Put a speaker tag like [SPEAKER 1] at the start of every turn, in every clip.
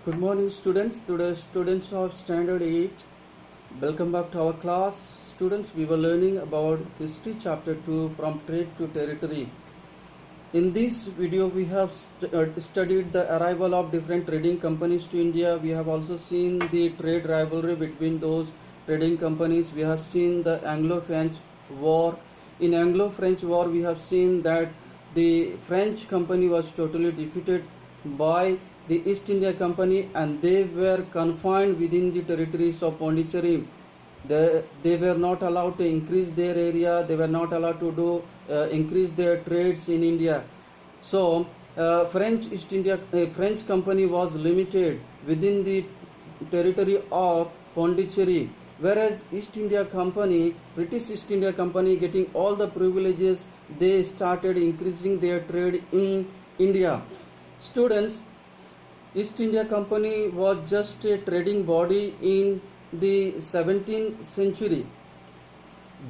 [SPEAKER 1] Good morning students. Today students of standard 8. Welcome back to our class. Students, we were learning about history chapter 2 from trade to territory. In this video we have studied the arrival of different trading companies to India. We have also seen the trade rivalry between those trading companies. We have seen the Anglo-French war. In Anglo-French war we have seen that the French company was totally defeated by the East India Company and they were confined within the territories of Pondicherry. They were not allowed to increase their area. They were not allowed to do increase their trades in India. So French company was limited within the territory of Pondicherry, whereas British East India Company, getting all the privileges, they started increasing their trade in India. Students, East India Company was just a trading body in the 17th century.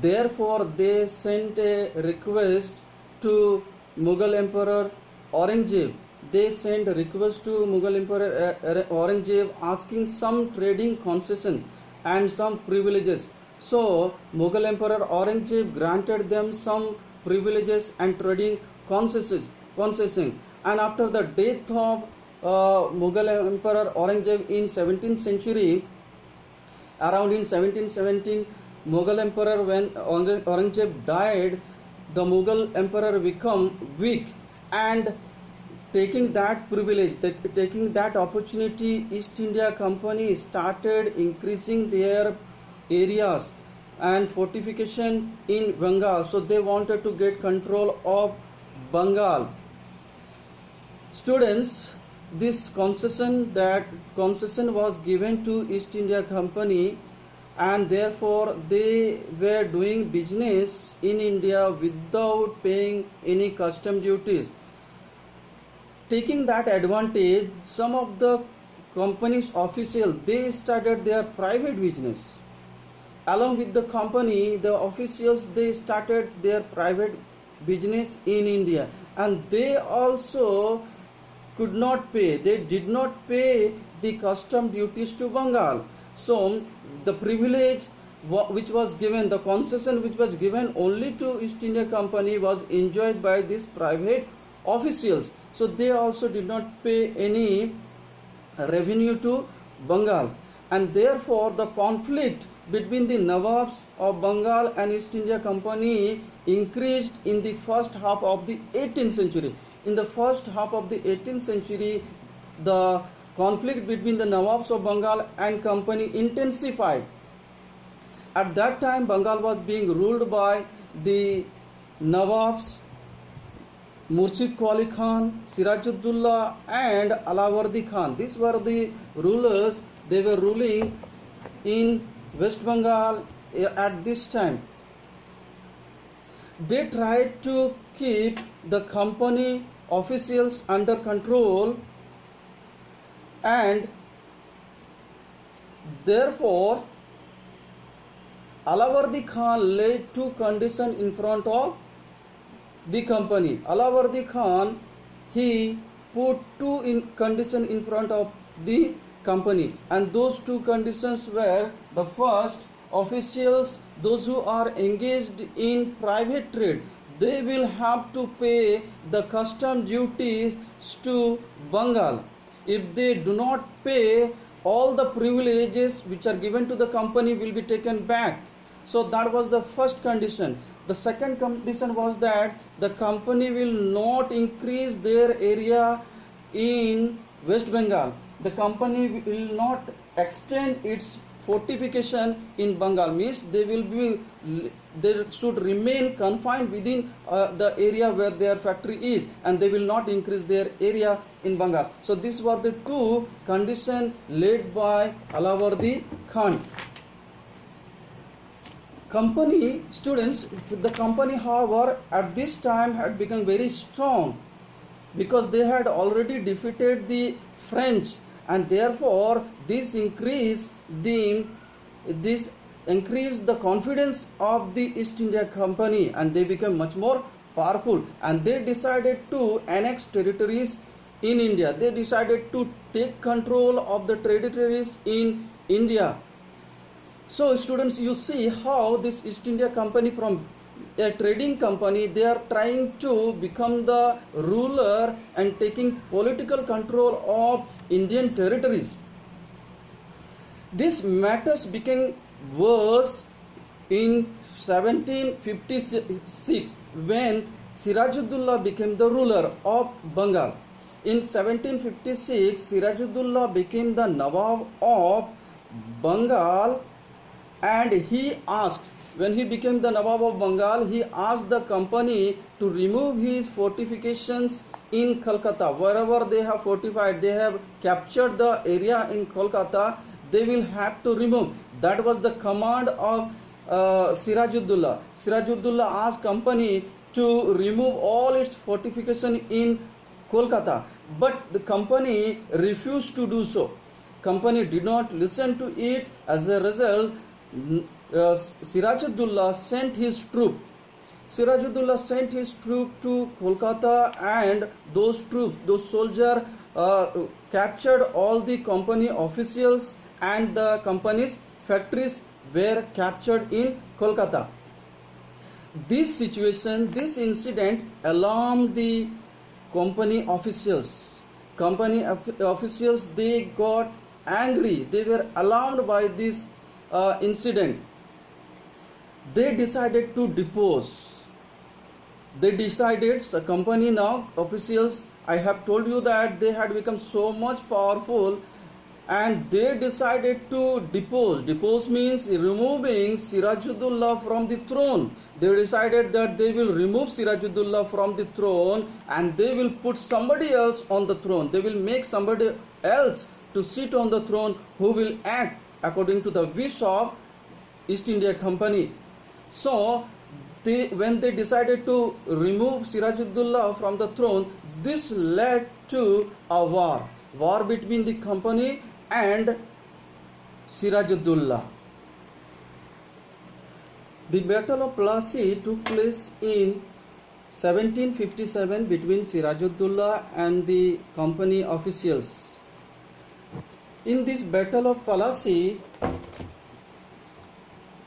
[SPEAKER 1] Therefore, they sent a request to Mughal Emperor Aurangzeb. They sent a request to Mughal Emperor Aurangzeb asking some trading concession and some privileges. So, Mughal Emperor Aurangzeb granted them some privileges and trading concessions. And after the death of Mughal Emperor Aurangzeb in 17th century, around in 1717, Mughal Emperor, when Aurangzeb died, the Mughal Emperor become weak, and taking that privilege, taking that opportunity, East India Company started increasing their areas and fortification in Bengal. So they wanted to get control of Bengal. Students, this concession was given to East India Company, and therefore they were doing business in India without paying any custom duties. Taking that advantage, some of the company's officials, they started their private business. Along with the company, the officials, they started their private business in India, and they also could not pay. They did not pay the custom duties to Bengal. So the privilege which was given, the concession which was given only to East India Company, was enjoyed by these private officials. So they also did not pay any revenue to Bengal, and therefore the conflict between the Nawabs of Bengal and East India Company increased in the first half of the 18th century. In the first half of the 18th century, the conflict between the Nawabs of Bengal and company intensified. At that time, Bengal was being ruled by the Nawabs Murshid Qali Khan, Sirajuddaulah and Alawardi Khan. These were the rulers. They were ruling in West Bengal at this time. They tried to keep the company officials under control, and therefore Alawardi Khan laid two conditions in front of the company. Alawardi Khan, he put two conditions in front of the company, and those two conditions were: the first, officials, those who are engaged in private trade, they will have to pay the custom duties to Bengal. If they do not pay, all the privileges which are given to the company will be taken back. So that was the first condition. The second condition was that the company will not increase their area in West Bengal. The company will not extend its fortification in Bengal. Means they should remain confined within the area where their factory is, and they will not increase their area in Bengal. So these were the two conditions laid by Alawardi Khan. Company, students, the company, however, at this time had become very strong, because they had already defeated the French, and therefore this increased the confidence of the East India Company, and they became much more powerful, and they decided to annex territories in India. They decided to take control of the territories in India. So students, you see how this East India Company, from a trading company, they are trying to become the ruler and taking political control of Indian territories. These matters became worse in 1756 when Sirajuddaulah became the ruler of Bengal. In 1756, Sirajuddaulah became the Nawab of Bengal, and when he became the Nawab of Bengal, he asked the company to remove his fortifications in Kolkata. Wherever they have fortified, they have captured the area in Kolkata, they will have to remove. That was the command of Sirajuddaulah. Sirajuddaulah asked company to remove all its fortification in Kolkata, but the company refused to do so. Company did not listen to it. As a result, Sirajuddaulah sent his troop. Sirajuddaulah sent his troop to Kolkata, and those troops, those soldiers, captured all the company officials, and the company's factories were captured in Kolkata. This situation, this incident alarmed the company officials. Company officials, they got angry. They were alarmed by this incident. They decided to depose. They decided, the company now officials, I have told you that they had become so much powerful, and they decided to depose. Depose means removing Sirajuddaulah from the throne. They decided that they will remove Sirajuddaulah from the throne, and they will put somebody else on the throne. They will make somebody else to sit on the throne who will act according to the wish of East India Company. So when they decided to remove Sirajuddaulah from the throne, this led to a war between the company and Sirajuddaulah. The Battle of Plassey took place in 1757 between Sirajuddaulah and the company officials. In this Battle of Plassey,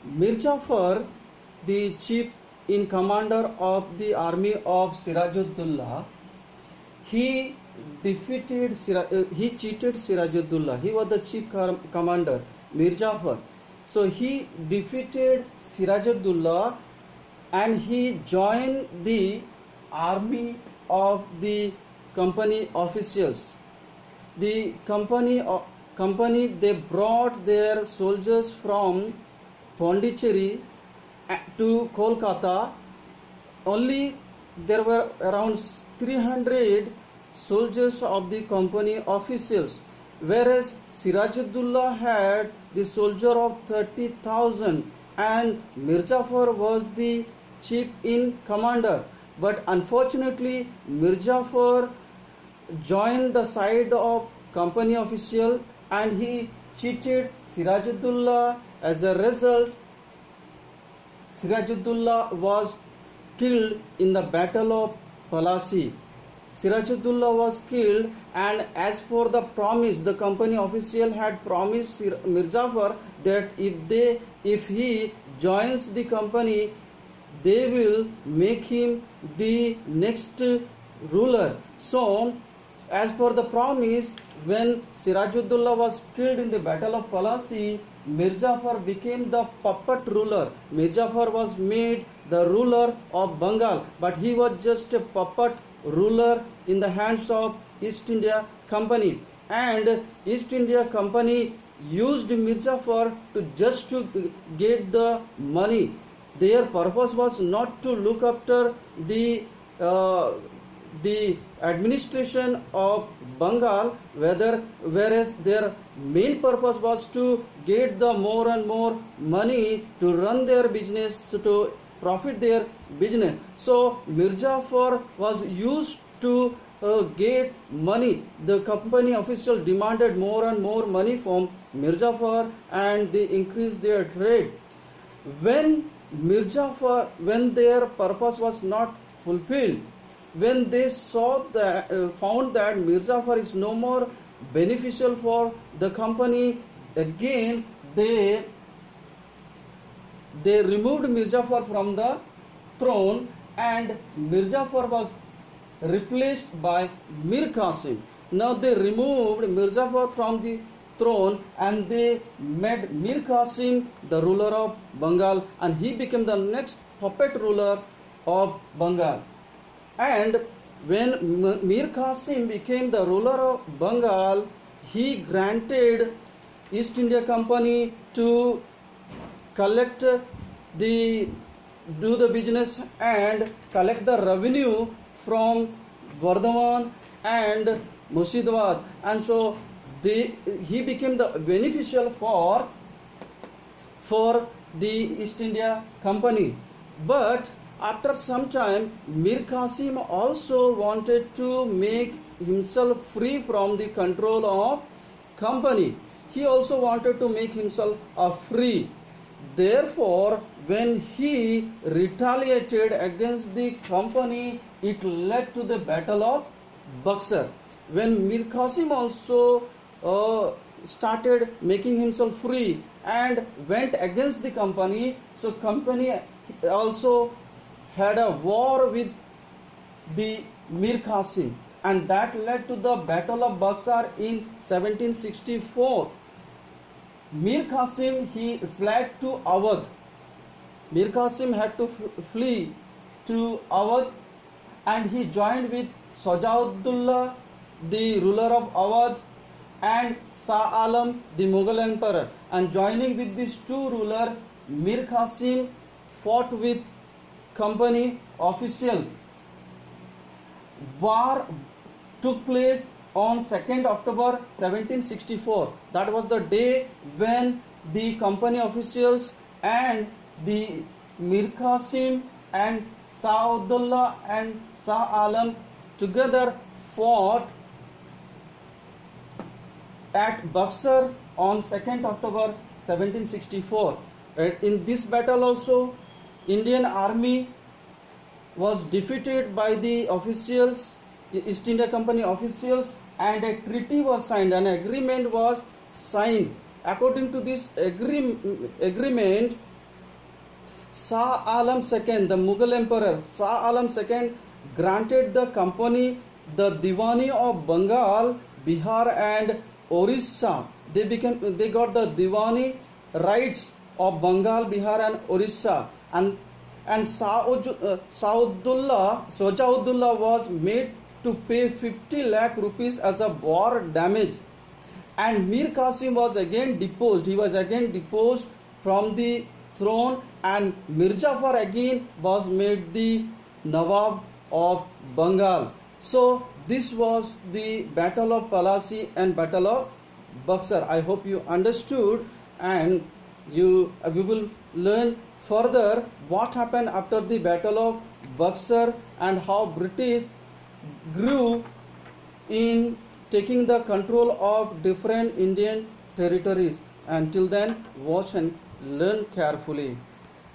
[SPEAKER 1] Mir Jafar, the chief in commander of the army of Sirajuddaulah, he cheated Sirajuddaulah. He was the chief commander, Mir Jafar. So he defeated Sirajuddaulah, and he joined the army of the company officials. The company they brought their soldiers from Pondicherry to Kolkata. Only there were around 300 soldiers of the company officials, whereas Sirajuddaulah had the soldier of 30,000, and Mir Jafar was the chief in commander. But unfortunately, Mir Jafar joined the side of company official, and he cheated Sirajuddaulah. As a result, Sirajuddaulah was killed in the Battle of Plassey. Sirajuddaulah was killed, and as for the promise, the company official had promised Mir Jafar that if he joins the company, they will make him the next ruler. So, as per the promise, when Sirajuddaulah was killed in the Battle of Plassey, Mir Jafar became the puppet ruler. Mir Jafar was made the ruler of Bengal, but he was just a puppet ruler in the hands of East India Company. And East India Company used Mir Jafar to get the money. Their purpose was not to look after the administration of Bengal, whereas their main purpose was to get the more and more money to run their business, to profit their business. So Mir Jafar was used to get money. The company official demanded more and more money from Mir Jafar, and they increased their trade. When their purpose was not fulfilled, when they found that Mir Jafar is no more beneficial for the company, again they removed Mir Jafar from the throne, and Mir Jafar was replaced by Mir Qasim. Now they removed Mir Jafar from the throne and they made Mir Qasim the ruler of Bengal, and he became the next puppet ruler of Bengal. And when Mir Qasim became the ruler of Bengal, he granted East India Company to collect the do the business and collect the revenue from Vardhaman and Murshidabad, and so he became the beneficial for the East India Company. But after some time, Mir Qasim also wanted to make himself free from the control of company. He also wanted to make himself free. Therefore, when he retaliated against the company, it led to the Battle of Buxar. When Mir Qasim also started making himself free and went against the company, so company also had a war with the Mir Qasim, and that led to the Battle of Buxar in 1764. Mir Qasim, he fled to Awadh. Mir Qasim had to flee to Awadh, and he joined with Sajauddullah, the ruler of Awadh, and Shah Alam, the Mughal emperor. And joining with these two rulers, Mir Qasim fought with company official. War took place on 2nd October 1764. That was the day when the company officials and the Mir Qasim and Sajauddullah and Shah Alam together fought at Buxar on 2nd October 1764. In this battle also, Indian army was defeated by the officials, East India Company officials, and a treaty was signed, an agreement was signed. According to this agreement, Shah Alam II, the Mughal emperor, Shah Alam II granted the company the Diwani of Bengal, Bihar and Orissa. They got the Diwani rights of Bengal, Bihar and Orissa, and Sajauddullah was made to pay 50 lakh rupees as a war damage, and Mir Qasim was again deposed. He was again deposed from the throne, and Mir Jafar again was made the Nawab of Bengal. So this was the Battle of Palasi and Battle of Buxar. I hope you understood, and we will learn further what happened after the Battle of Buxar and how British grew in taking the control of different Indian territories. Until then, watch and learn carefully.